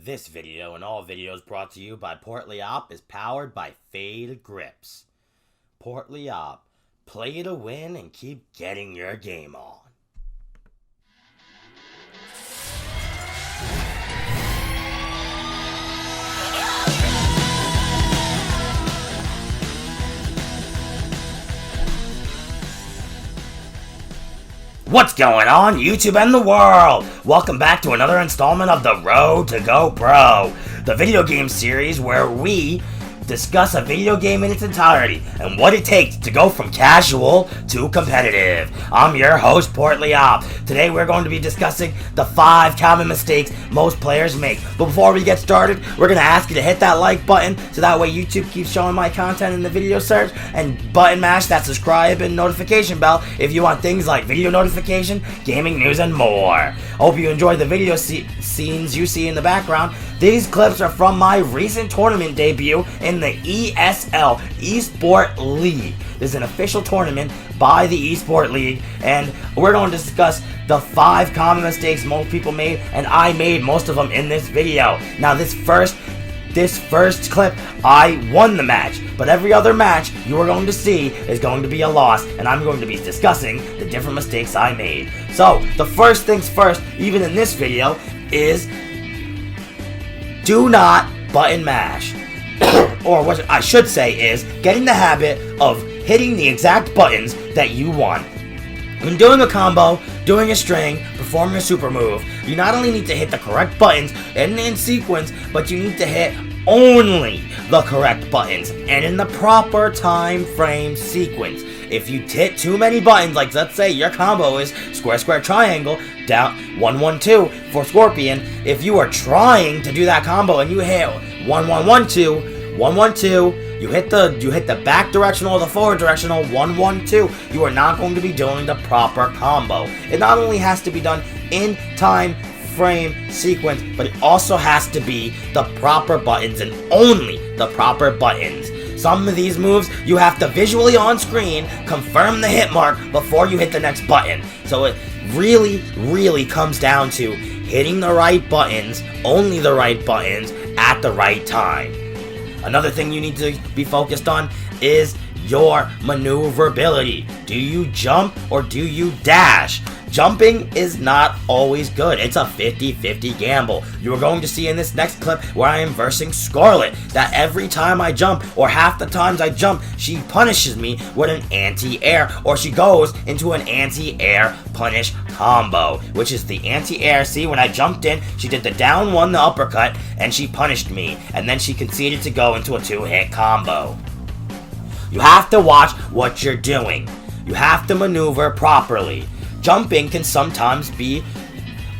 This video and all videos brought to you by Portly Op is powered by Fade Grips. Portly Op, play to win and keep getting your game on. What's going on, YouTube and the world? Welcome back to another installment of The Road to Go Pro, the video game series where we discuss a video game in its entirety and what it takes to go from casual to competitive. I'm your host, Portly Op. Today we're going to be discussing the 5 common mistakes most players make. But before we get started, we're going to ask you to hit that like button so that way YouTube keeps showing my content in the video search, and button mash that subscribe and notification bell if you want things like video notification, gaming news, and more. Hope you enjoy the video scenes you see in the background. These clips are from my recent tournament debut in the ESL, Esport League. This is an official tournament by the Esport League, and we're going to discuss the 5 common mistakes most people made, and I made most of them in this video. Now this first clip, I won the match, but every other match you are going to see is going to be a loss, and I'm going to be discussing the different mistakes I made. So, the first things first, even in this video, is do not button mash. Or what I should say is, get in the habit of hitting the exact buttons that you want. When doing a combo, doing a string, performing a super move, you not only need to hit the correct buttons and in sequence, but you need to hit only the correct buttons and in the proper time frame sequence. If you hit too many buttons, like let's say your combo is square, square, triangle, down 1, 1, 2 for Scorpion, if you are trying to do that combo and you hit 1, 1, 1, 2, 1, 1, 2, you hit the back directional or the forward directional 1, 1, 2, you are not going to be doing the proper combo. It not only has to be done in time frame sequence, but it also has to be the proper buttons and only the proper buttons. Some of these moves you have to visually on screen confirm the hit mark before you hit the next button. So it really comes down to hitting the right buttons, only the right buttons at the right time. Another thing you need to be focused on is your maneuverability. Do you jump or do you dash? Jumping is not always good. It's a 50-50 gamble. You are going to see in this next clip where I am versing Scarlet that every time I jump, or half the times I jump, she punishes me with an anti-air, or she goes into an anti-air punish combo, which is the anti-air. See, when I jumped in, she did the down one, the uppercut, and she punished me, and then she conceded to go into a 2-hit combo. You have to watch what you're doing. You have to maneuver properly. Jumping can sometimes be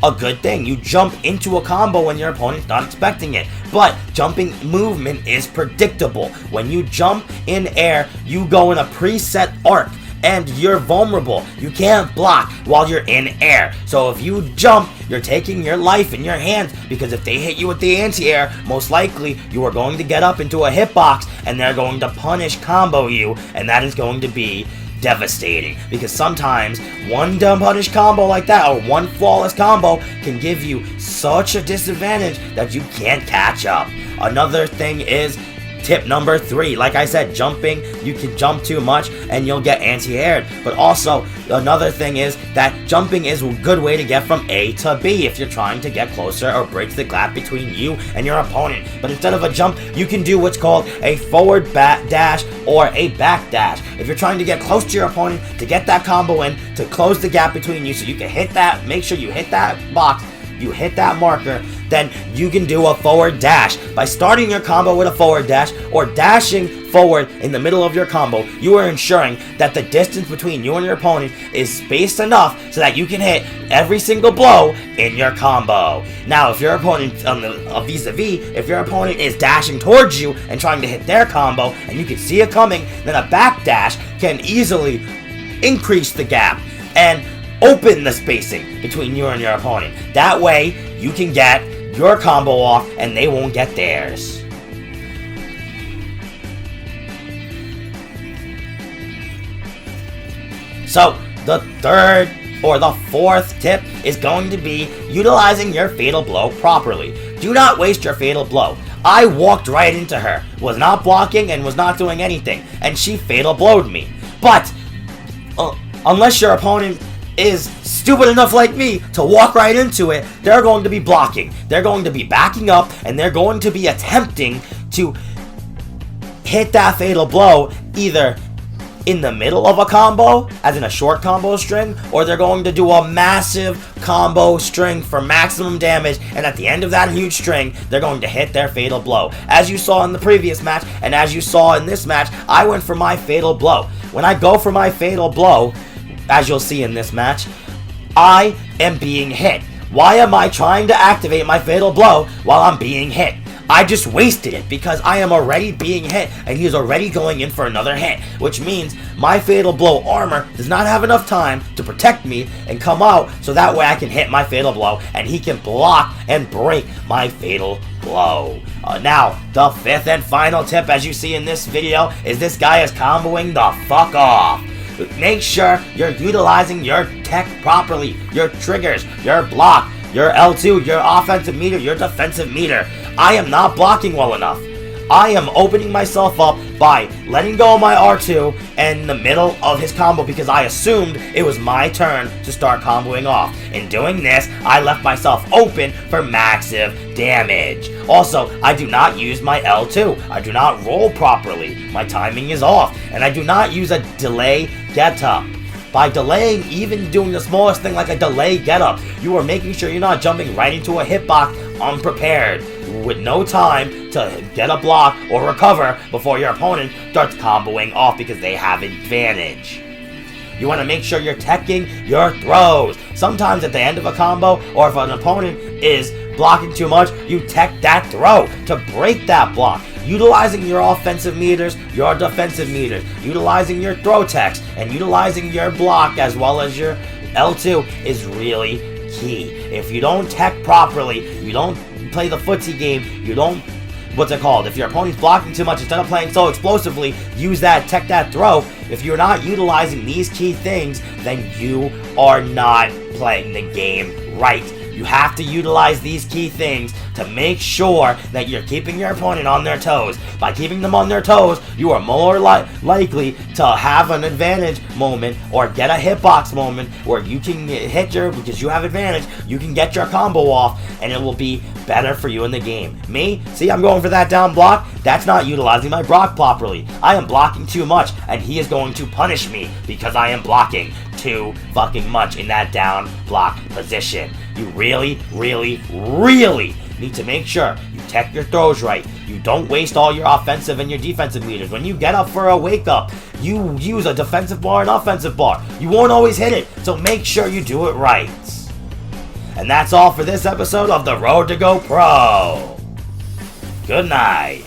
a good thing. You jump into a combo when your opponent's not expecting it. But jumping movement is predictable. When you jump in air, you go in a preset arc and you're vulnerable. You can't block while you're in air. So if you jump, you're taking your life in your hands, because if they hit you with the anti-air, most likely you are going to get up into a hitbox and they're going to punish combo you, and that is going to be devastating, because sometimes one dumb punish combo like that or one flawless combo can give you such a disadvantage that you can't catch up. Another thing is tip number 3. Like I said, jumping, you can jump too much and you'll get anti-aired. But also, another thing is that jumping is a good way to get from A to B if you're trying to get closer or break the gap between you and your opponent. But instead of a jump, you can do what's called a forward dash or a back dash. If you're trying to get close to your opponent to get that combo in, to close the gap between you so you can hit that, make sure you hit that box, you hit that marker, then you can do a forward dash. By starting your combo with a forward dash or dashing forward in the middle of your combo, you are ensuring that the distance between you and your opponent is spaced enough so that you can hit every single blow in your combo. Now, if your opponent, vis-a-vis, if your opponent is dashing towards you and trying to hit their combo and you can see it coming, then a back dash can easily increase the gap and open the spacing between you and your opponent. That way, you can get your combo off and they won't get theirs. So, the third or the fourth tip is going to be utilizing your fatal blow properly. Do not waste your fatal blow. I walked right into her, was not blocking and was not doing anything, and she fatal blowed me. But unless your opponent is stupid enough like me to walk right into it, they're going to be blocking. They're going to be backing up, and they're going to be attempting to hit that fatal blow either in the middle of a combo, as in a short combo string, or they're going to do a massive combo string for maximum damage, and at the end of that huge string, they're going to hit their fatal blow. As you saw in the previous match, and as you saw in this match, I went for my fatal blow. When I go for my fatal blow, as you'll see in this match, I am being hit. Why am I trying to activate my fatal blow while I'm being hit? I just wasted it because I am already being hit and he is already going in for another hit, which means my fatal blow armor does not have enough time to protect me and come out so that way I can hit my fatal blow and he can block and break my fatal blow. Now, the fifth and final tip, as you see in this video, is this guy is comboing the fuck off. Make sure you're utilizing your tech properly, your triggers, your block, your L2, your offensive meter, your defensive meter. I am not blocking well enough. I am opening myself up by letting go of my R2 in the middle of his combo because I assumed it was my turn to start comboing off. In doing this, I left myself open for massive damage. Also, I do not use my L2. I do not roll properly. My timing is off. And I do not use a delay get-up. By delaying, even doing the smallest thing like a delay get-up, you are making sure you're not jumping right into a hitbox unprepared, with no time to get a block or recover before your opponent starts comboing off because they have advantage. You want to make sure you're teching your throws. Sometimes at the end of a combo, or if an opponent is blocking too much, you tech that throw to break that block. Utilizing your offensive meters, your defensive meters, utilizing your throw techs, and utilizing your block as well as your L2 is really key. If you don't tech properly, you don't play the footsie game, you don't, if your opponent's blocking too much, instead of playing so explosively, use that tech that throw. If you're not utilizing these key things, then you are not playing the game right. You have to utilize these key things to make sure that you're keeping your opponent on their toes. By keeping them on their toes, you are more likely to have an advantage moment or get a hitbox moment where you can because you have advantage, you can get your combo off and it will be better for you in the game. Me? See, I'm going for that down block. That's not utilizing my block properly. I am blocking too much and he is going to punish me because I am blocking too fucking much in that down block position. You really, really, really need to make sure you tech your throws right. You don't waste all your offensive and your defensive meters. When you get up for a wake up, you use a defensive bar and offensive bar. You won't always hit it, so make sure you do it right. And that's all for this episode of The Road to Go Pro. Good night.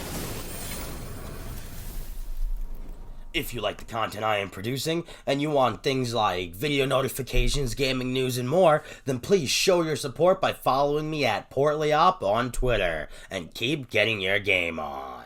If you like the content I am producing, and you want things like video notifications, gaming news, and more, then please show your support by following me at PortlyOp on Twitter, and keep getting your game on.